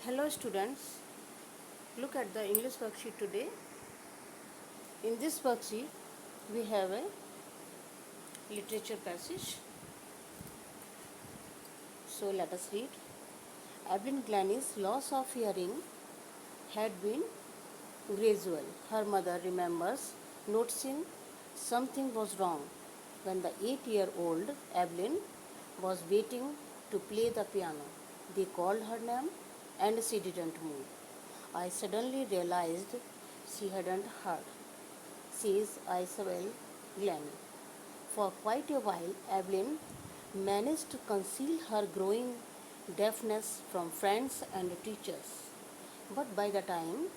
Hello students, look at the English worksheet today. In this worksheet, we have a literature passage. So let us read. Evelyn Glennie's loss of hearing had been gradual. Her mother remembers noticing something was wrong when the 8-year-old Evelyn was waiting to play the piano. They called her name and she didn't move. I suddenly realized she hadn't heard, says Isabel Glennie. For quite a while, Evelyn managed to conceal her growing deafness from friends and teachers. But by the time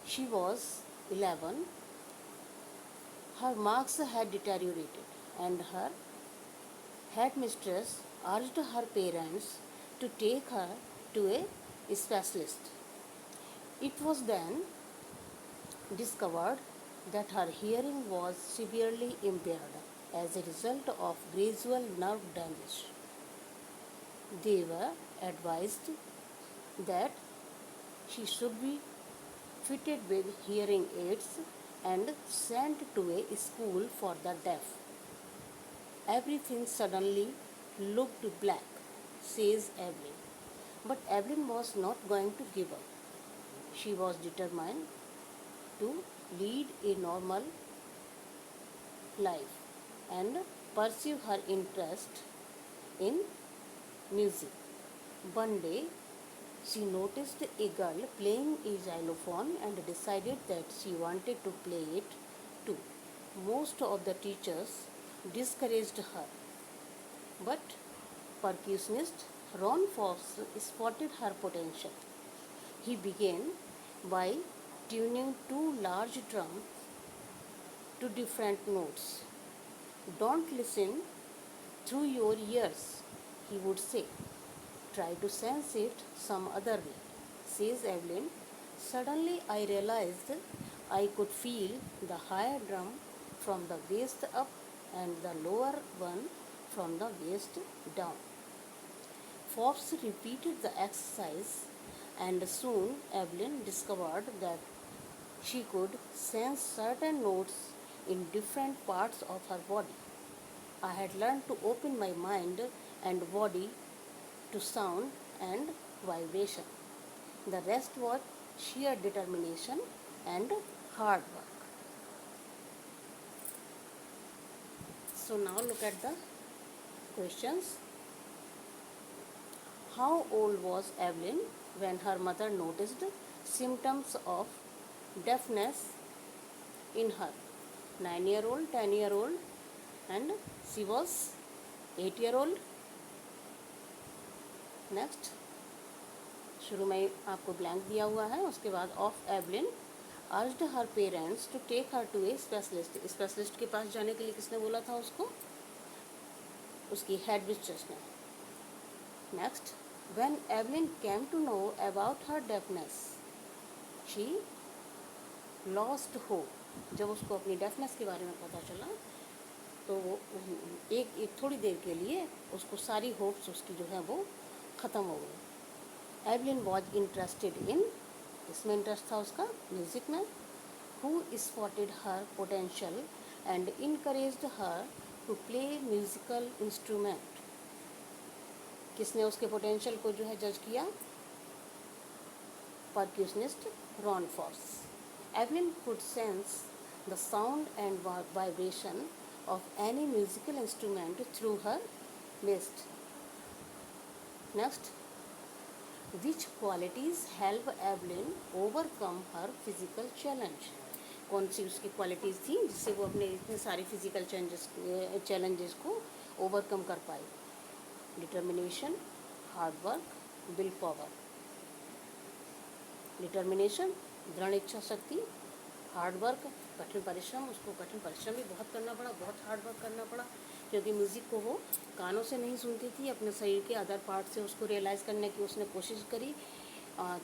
she was 11, her marks had deteriorated, and her headmistress urged her parents to take her to a specialist. It was then discovered that her hearing was severely impaired as a result of gradual nerve damage. They were advised that she should be fitted with hearing aids and sent to a school for the deaf. Everything suddenly looked black, says Evelyn. But Evelyn was not going to give up. She was determined to lead a normal life and pursue her interest in music. One day, she noticed a girl playing a xylophone and decided that she wanted to play it too. Most of the teachers discouraged her, but percussionist Ron Fox spotted her potential. He began by tuning two large drums to different notes. Don't listen through your ears, he would say. Try to sense it some other way, says Evelyn. Suddenly I realized I could feel the higher drum from the waist up and the lower one from the waist down. Forbes repeated the exercise, and soon Evelyn discovered that she could sense certain notes in different parts of her body. I had learned to open my mind and body to sound and vibration. The rest was sheer determination and hard work. So now look at the questions. How old was Evelyn when her mother noticed symptoms of deafness in her? 9-year-old, 10-year-old, and she was 8-year-old. Next शुरू में आपको blank दिया हुआ है, उसके बाद of Evelyn urged her parents to take her to a specialist. Specialist के पास जाने के लिए किसने बोला था उसको? उसकी हेड मिस्ट्रेस ने. Next, when Evelyn came to know about her deafness she lost hope. जब उसको अपनी डेफनेस के बारे में पता चला तो वो एक थोड़ी देर के लिए उसको सारी होप्स उसकी जो है वो ख़त्म हो गई. एवलिन वॉज इंटरेस्टेड इन, इसमें इंटरेस्ट था उसका म्यूज़िक में. Who spotted her potential and encouraged her to play musical instrument. किसने उसके पोटेंशियल को जो है जज किया? Percussionist Ron Forbes. Evelyn could sense the sound and vibration of any musical instrument through her waist. Next, which qualities help Evelyn overcome her physical challenge? कौन सी उसकी qualities थी जिससे वो अपने इतने सारे फिजिकल चैलेंजेस को ओवरकम कर पाई? Determination, hard work, will power. Determination दृढ़ इच्छा शक्ति, हार्ड वर्क कठिन परिश्रम. उसको कठिन परिश्रम भी बहुत करना पड़ा, बहुत हार्ड वर्क करना पड़ा, क्योंकि म्यूज़िक को वो कानों से नहीं सुनती थी, अपने शरीर के अदर पार्ट से उसको रियलाइज़ करने की उसने कोशिश करी,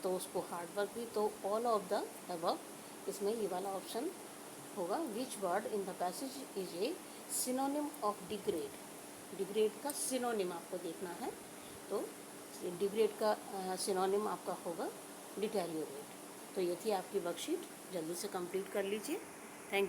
तो उसको हार्ड वर्क भी. तो ऑल ऑफ द अबव, इसमें ये वाला ऑप्शन होगा. Which word in the passage is a synonym of degrade. Degrade का सिनोनिम आपको देखना है, तो डिग्रेड का सिनोनिम आपका होगा डिटेरियोरेट। तो ये थी आपकी वर्कशीट, जल्दी से कंप्लीट कर लीजिए।